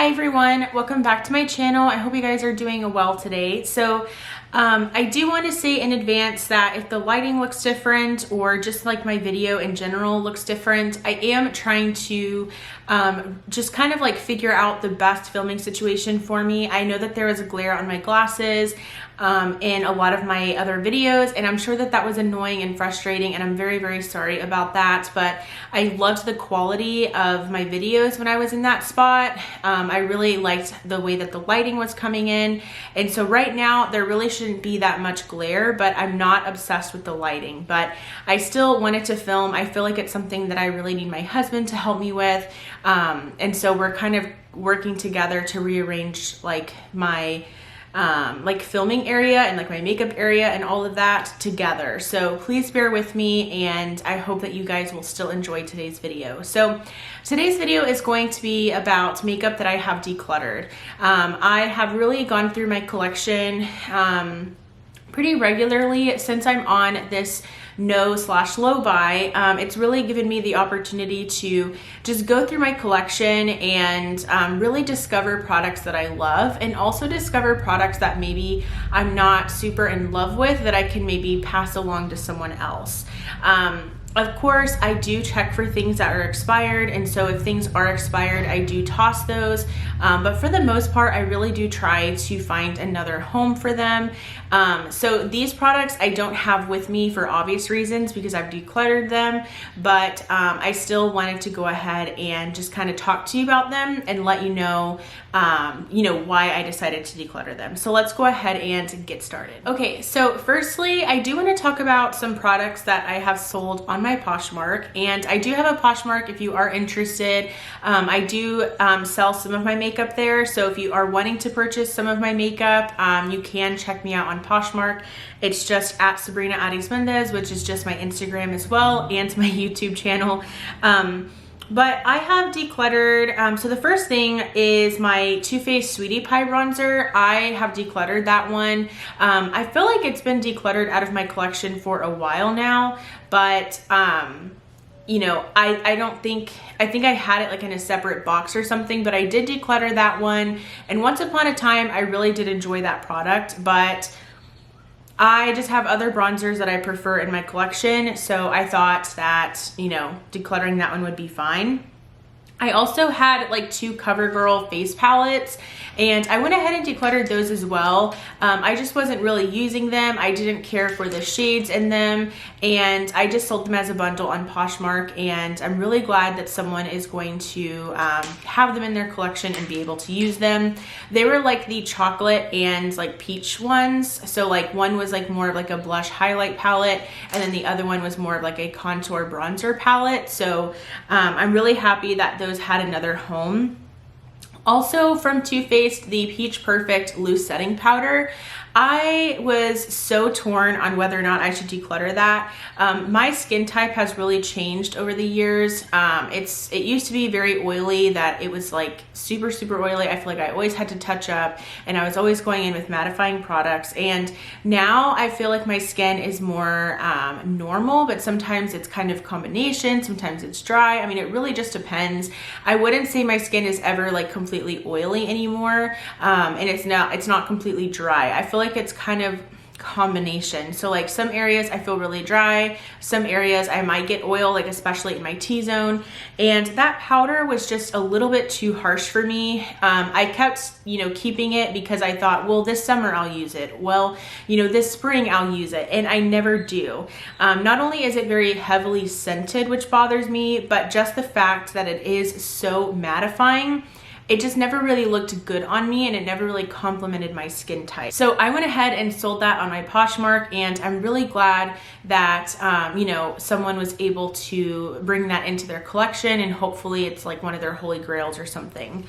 Hi everyone, welcome back to my channel. I hope you guys are doing well today. So I do want to say in advance that if the lighting looks different or just like my video in general looks different, I am trying to just kind of like figure out the best filming situation for me. I know that there was a glare on my glasses in a lot of my other videos, and I'm sure that that was annoying and frustrating, and I'm very, very sorry about that, but I loved the quality of my videos when I was in that spot. I really liked the way that the lighting was coming in, and so right now there really shouldn't be that much glare, but I'm not obsessed with the lighting, but I still wanted to film. I feel like it's something that I really need my husband to help me with, and so we're kind of working together to rearrange like my like filming area and like my makeup area and all of that together. So please bear with me, and I hope that you guys will still enjoy today's video. So today's video is going to be about makeup that I have decluttered. I have really gone through my collection pretty regularly since I'm on this no/low buy. It's really given me the opportunity to just go through my collection and really discover products that I love, and also discover products that maybe I'm not super in love with that I can maybe pass along to someone else. Of course, I do check for things that are expired, and so if things are expired, I do toss those. But for the most part, I really do try to find another home for them. So these products I don't have with me for obvious reasons because I've decluttered them, but I still wanted to go ahead and just kind of talk to you about them and let you know why I decided to declutter them. So let's go ahead and get started. Okay, so firstly, I do want to talk about some products that I have sold on my Poshmark, and I do have a Poshmark if you are interested. I do sell some of my makeup there, so if you are wanting to purchase some of my makeup, you can check me out on Poshmark. It's just at Sabrina Addis Mendez, which is just my Instagram as well, and my YouTube channel. But I have decluttered, so the first thing is my Too Faced Sweetie Pie bronzer. I have decluttered that one. I feel like it's been decluttered out of my collection for a while now, but you know, I think I had it like in a separate box or something, but I did declutter that one. And once upon a time, I really did enjoy that product, but I just have other bronzers that I prefer in my collection, so I thought that, you know, decluttering that one would be fine. I also had like 2 Covergirl face palettes, and I went ahead and decluttered those as well. I just wasn't really using them. I didn't care for the shades in them, and I just sold them as a bundle on Poshmark, and I'm really glad that someone is going to have them in their collection and be able to use them. They were like the chocolate and like peach ones. So like one was like more of like a blush highlight palette, and then the other one was more of like a contour bronzer palette. So I'm really happy that those had another home. Also from Too Faced, the Peach Perfect Loose Setting Powder. I was so torn on whether or not I should declutter that. My skin type has really changed over the years. It used to be very oily, that it was like super oily. I feel like I always had to touch up, and I was always going in with mattifying products. And now I feel like my skin is more normal, but sometimes it's kind of combination, sometimes it's dry. I mean, it really just depends. I wouldn't say my skin is ever like completely oily anymore, and it's not completely dry. I feel like it's kind of combination. So like some areas I feel really dry, some areas I might get oil, like especially in my T-zone, and that powder was just a little bit too harsh for me. I kept, keeping it because I thought, well, this summer I'll use it. Well, this spring I'll use it, and I never do. Not only is it very heavily scented, which bothers me, but just the fact that it is so mattifying, it just never really looked good on me, and it never really complemented my skin type. So I went ahead and sold that on my Poshmark, and I'm really glad that, someone was able to bring that into their collection, and hopefully it's like one of their holy grails or something.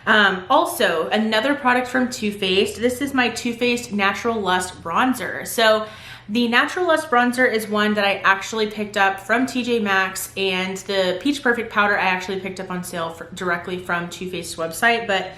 Also, another product from Too Faced. This is my Too Faced Natural Lust Bronzer. So the Natural Lust Bronzer is one that I actually picked up from TJ Maxx, and the Peach Perfect Powder I actually picked up on sale directly from Too Faced's website. But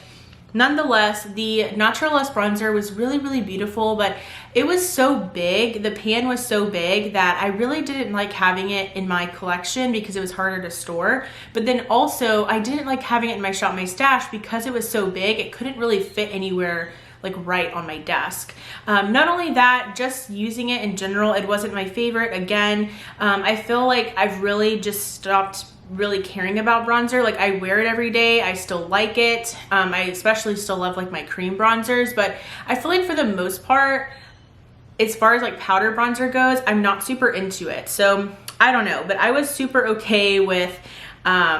Nonetheless, the Naturalist bronzer was really, really beautiful, but it was so big, the pan was so big that I really didn't like having it in my collection because it was harder to store. But then also, I didn't like having it in my Shop My Stash because it was so big, it couldn't really fit anywhere like right on my desk. Not only that, just using it in general, it wasn't my favorite. Again, I feel like I've really just stopped really caring about bronzer. Like I wear it every day, I still like it. I especially still love like my cream bronzers, but I feel like for the most part, as far as like powder bronzer goes, I'm not super into it. So I don't know, but I was super okay with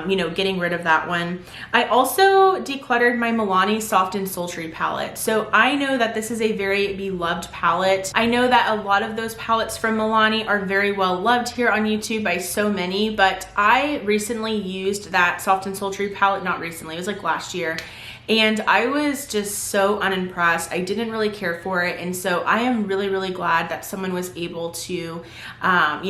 you know, getting rid of that one. I also decluttered my Milani Soft and Sultry palette. So I know that this is a very beloved palette. I know that a lot of those palettes from Milani are very well loved here on YouTube by so many, but I recently used that Soft and Sultry palette, not recently, it was like last year. And I was just so unimpressed. I didn't really care for it. And so I am really, really glad that someone was able to, you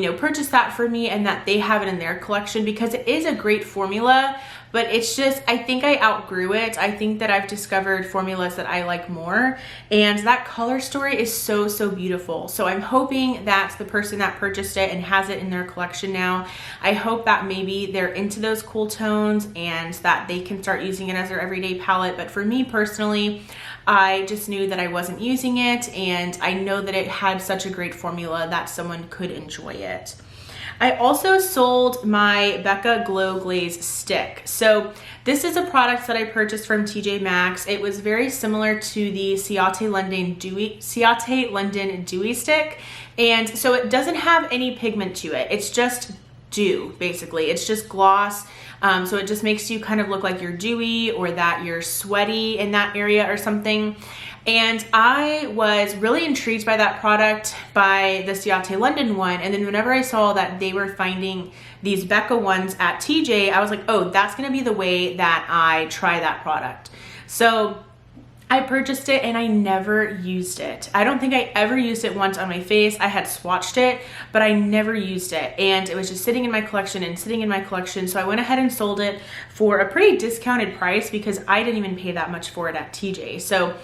know, purchase that for me and that they have it in their collection because it is a great formula, but it's just, I think I outgrew it. I think that I've discovered formulas that I like more. And that color story is so, so beautiful. So I'm hoping that the person that purchased it and has it in their collection now, I hope that maybe they're into those cool tones and that they can start using it as their everyday palette. But for me personally, I just knew that I wasn't using it, and I know that it had such a great formula that someone could enjoy it. I also sold my Becca Glow Glaze stick. So this is a product that I purchased from TJ Maxx. It was very similar to the Ciate London Dewy stick. And so it doesn't have any pigment to it. It's just dew, basically. It's just gloss. So it just makes you kind of look like you're dewy or that you're sweaty in that area or something. And I was really intrigued by that product, by the Ciate London one. And then whenever I saw that they were finding these Becca ones at TJ, I was like, oh, that's gonna be the way that I try that product. So I purchased it and I never used it. I don't think I ever used it once on my face. I had swatched it, but I never used it. And it was just sitting in my collection and sitting in my collection. So I went ahead and sold it for a pretty discounted price because I didn't even pay that much for it at TJ. So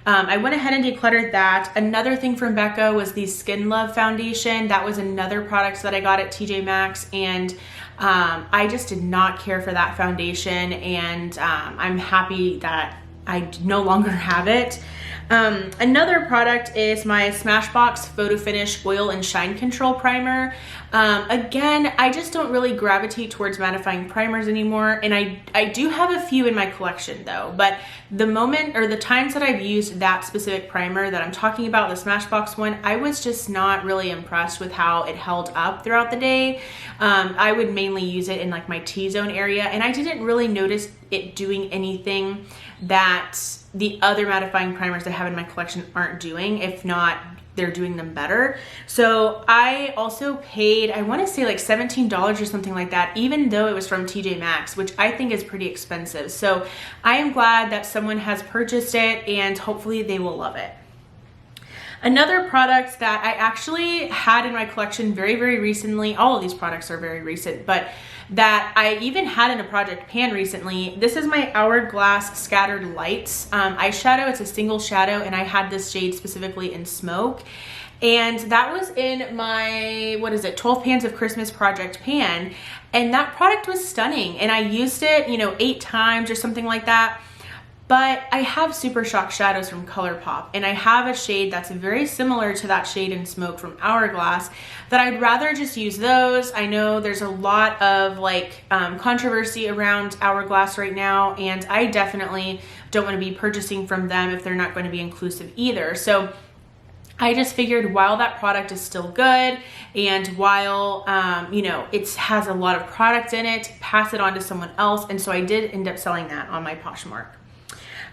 I went ahead and decluttered that. Another thing from Becca was the Skin Love foundation. That was another product that I got at TJ Maxx, and I just did not care for that foundation, and I'm happy that I no longer have it. Another product is my Smashbox Photo Finish Oil and Shine Control Primer. Again, I just don't really gravitate towards mattifying primers anymore, and I do have a few in my collection though, but the moment or the times that I've used that specific primer that I'm talking about, the Smashbox one, I was just not really impressed with how it held up throughout the day. I would mainly use it in like my T-zone area, and I didn't really notice it doing anything that the other mattifying primers I have in my collection aren't doing. If not, they're doing them better. So I also paid, I want to say like $17 or something like that, even though it was from TJ Maxx, which I think is pretty expensive. So I am glad that someone has purchased it, and hopefully they will love it. Another product that I actually had in my collection very, very recently, all of these products are very recent, but that I even had in a project pan recently. This is my Hourglass Scattered Lights eyeshadow. It's a single shadow, and I had this shade specifically in Smoke. And that was in my, 12 Pans of Christmas project pan. And that product was stunning. And I used it, 8 times or something like that. But I have Super Shock shadows from ColourPop, and I have a shade that's very similar to that shade in Smoke from Hourglass that I'd rather just use those. I know there's a lot of controversy around Hourglass right now, and I definitely don't want to be purchasing from them if they're not going to be inclusive either. So I just figured while that product is still good, and while, it has a lot of product in it, pass it on to someone else. And so I did end up selling that on my Poshmark.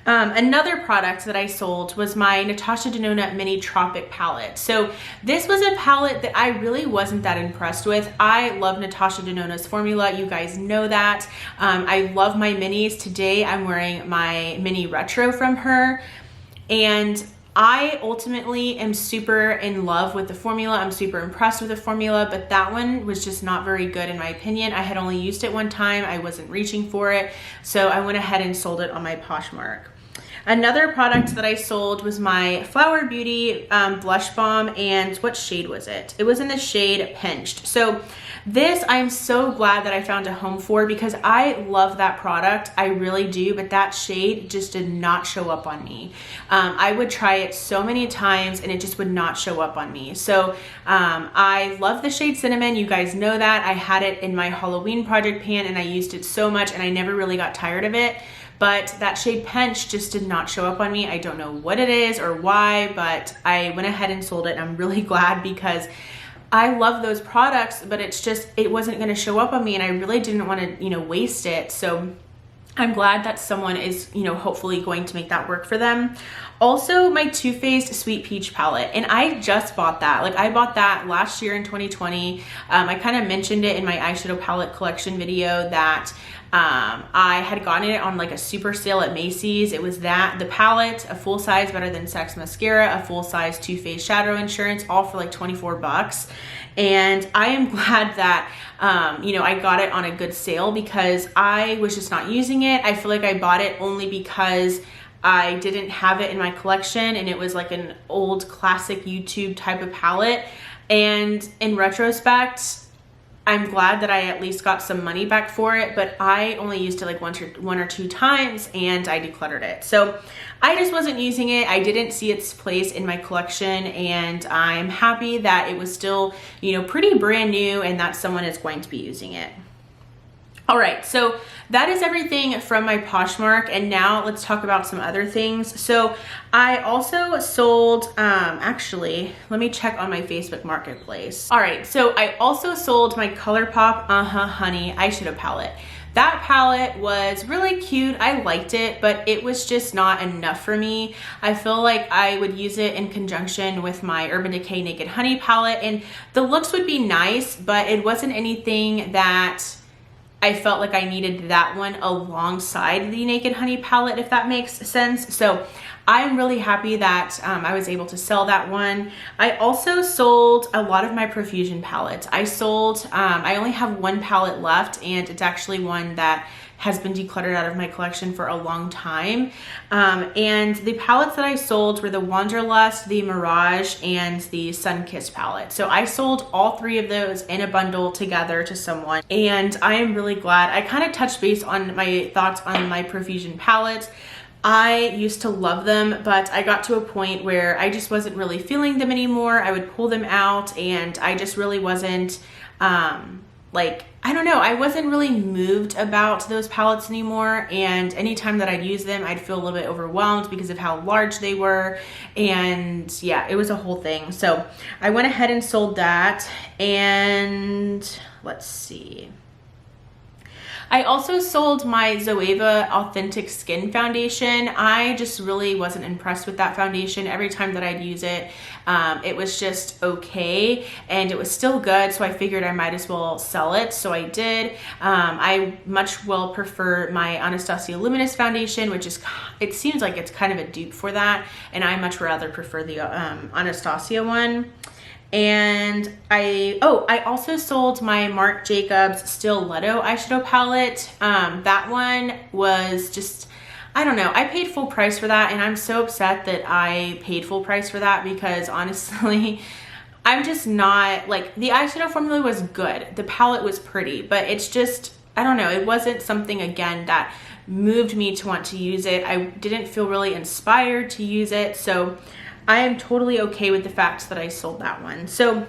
Another product that I sold was my Natasha Denona Mini Tropic palette. So this was a palette that I really wasn't that impressed with. I love Natasha Denona's formula. You guys know that. I love my minis. Today I'm wearing my mini retro from her. And I ultimately am super in love with the formula. I'm super impressed with the formula, but that one was just not very good in my opinion. I had only used it one time. I wasn't reaching for it. So I went ahead and sold it on my Poshmark. Another product that I sold was my Flower Beauty blush balm, and what shade was it? It was in the shade Pinched. So this I'm so glad that I found a home for, because I love that product. I really do, but that shade just did not show up on me. I would try it so many times and it just would not show up on me. So I love the shade Cinnamon. You guys know that. I had it in my Halloween project pan and I used it so much and I never really got tired of it. But that shade Pinch just did not show up on me. I don't know what it is or why, but I went ahead and sold it, and I'm really glad, because I love those products, but it's just, it wasn't going to show up on me, and I really didn't want to, you know, waste it. So I'm glad that someone is, you know, hopefully going to make that work for them. Also, my Too Faced Sweet Peach palette, and I just bought that. Like, I bought that last year in 2020. I kind of mentioned it in my eyeshadow palette collection video that I had gotten it on like a super sale at Macy's. It was the palette, a full size Better Than Sex mascara, a full size Too Faced shadow insurance, all for like 24 bucks. And I am glad that, you know, I got it on a good sale, because I was just not using it. I feel like I bought it only because I didn't have it in my collection, and it was like an old classic YouTube type of palette. And in retrospect, I'm glad that I at least got some money back for it, but I only used it like one or two times, and I decluttered it. So I just wasn't using it. I didn't see its place in my collection, and I'm happy that it was still, you know, pretty brand new, and that someone is going to be using it. All right, so that is everything from my Poshmark, and now let's talk about some other things. So I also sold, actually, let me check on my Facebook Marketplace. All right, so I also sold my ColourPop Honey eyeshadow palette. That palette was really cute. I liked it, but it was just not enough for me. I feel like I would use it in conjunction with my Urban Decay Naked Honey palette, and the looks would be nice, but it wasn't anything that I felt like I needed that one alongside the Naked Honey palette, if that makes sense. So I'm really happy that I was able to sell that one. I also sold a lot of my Profusion palettes. I only have one palette left, and it's actually one that has been decluttered out of my collection for a long time. And the palettes that I sold were the Wanderlust, the Mirage, and the Sunkissed palette. So I sold all three of those in a bundle together to someone, and I am really glad. I kind of touched base on my thoughts on my Profusion palettes. I used to love them, but I got to a point where I just wasn't really feeling them anymore. I would pull them out, and I just really wasn't, like, I don't know, I wasn't really moved about those palettes anymore, and anytime that I'd use them, I'd feel a little bit overwhelmed because of how large they were, and yeah, it was a whole thing. So I went ahead and sold that, and let's see. I also sold my Zoeva Authentic Skin Foundation. I just really wasn't impressed with that foundation. Every time that I'd use it, it was just okay, and it was still good, so I figured I might as well sell it, so I did. I much will prefer my Anastasia Luminous Foundation, which is, it seems like it's kind of a dupe for that, and I much rather prefer the Anastasia one. And I also sold my Marc Jacobs Stiletto eyeshadow palette. That one was just, I don't know, I paid full price for that, and I'm so upset that I paid full price for that, because honestly, I'm just not, like, the eyeshadow formula was good, the palette was pretty, but it's just, I don't know, it wasn't something, again, that moved me to want to use it. I didn't feel really inspired to use it, so I am totally okay with the fact that I sold that one. So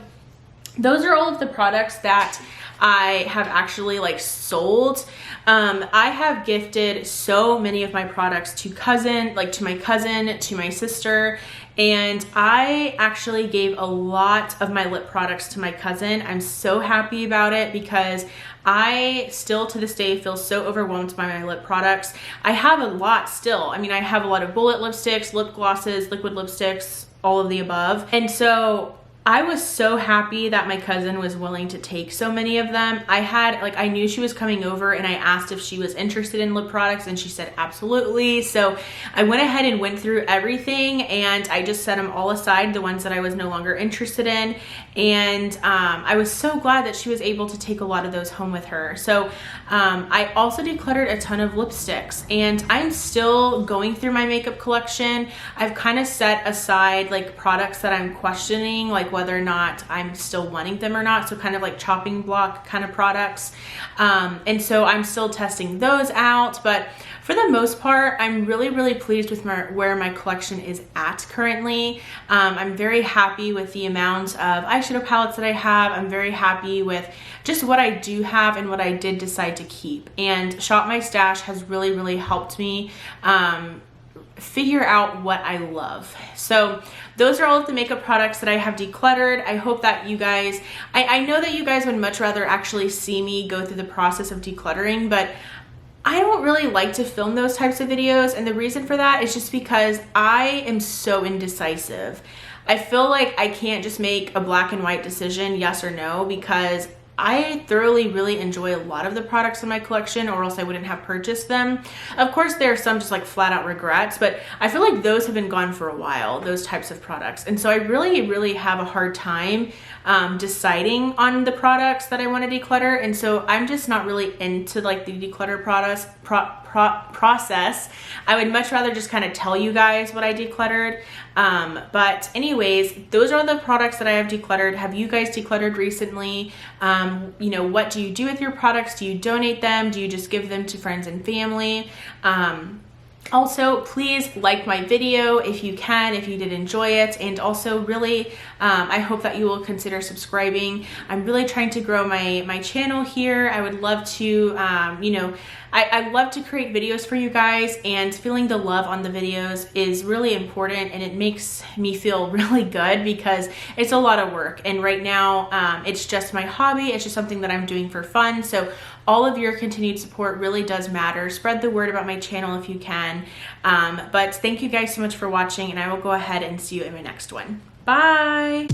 those are all of the products that I have actually like sold. I have gifted so many of my products to my cousin, to my sister, and I actually gave a lot of my lip products to my cousin. I'm so happy about it, because I still to this day feel so overwhelmed by my lip products. I have a lot still. I mean, I have a lot of bullet lipsticks, lip glosses, liquid lipsticks, all of the above. And so I was so happy that my cousin was willing to take so many of them. I knew she was coming over and I asked if she was interested in lip products and she said absolutely. So I went ahead and went through everything and I just set them all aside, the ones that I was no longer interested in. And I was so glad that she was able to take a lot of those home with her. So I also decluttered a ton of lipsticks and I'm still going through my makeup collection. I've kind of set aside like products that I'm questioning, like whether or not I'm still wanting them or not. So kind of like chopping block kind of products. And so I'm still testing those out, but for the most part, I'm really, really pleased with where my collection is at currently. I'm very happy with the amount of eyeshadow palettes that I have. I'm very happy with just what I do have and what I did decide to keep. And Shop My Stash has really, really helped me figure out what I love. So those are all of the makeup products that I have decluttered. I hope that you guys, I know that you guys would much rather actually see me go through the process of decluttering, but I don't really like to film those types of videos. And the reason for that is just because I am so indecisive. I feel like I can't just make a black and white decision, yes or no, because I thoroughly really enjoy a lot of the products in my collection, or else I wouldn't have purchased them. Of course, there are some just like flat out regrets, but I feel like those have been gone for a while, those types of products. And so I really, really have a hard time deciding on the products that I want to declutter. And so I'm just not really into like the declutter process. I would much rather just kind of tell you guys what I decluttered. But anyways, those are the products that I have decluttered. Have you guys decluttered recently? You know, what do you do with your products? Do you donate them? Do you just give them to friends and family? Also, please like my video if you can, if you did enjoy it. And also really, I hope that you will consider subscribing. I'm really trying to grow my channel here. I would love to, you know, I love to create videos for you guys, and feeling the love on the videos is really important, and it makes me feel really good because it's a lot of work. And right now, it's just my hobby. It's just something that I'm doing for fun. So all of your continued support really does matter. Spread the word about my channel if you can. But thank you guys so much for watching, and I will go ahead and see you in my next one. Bye.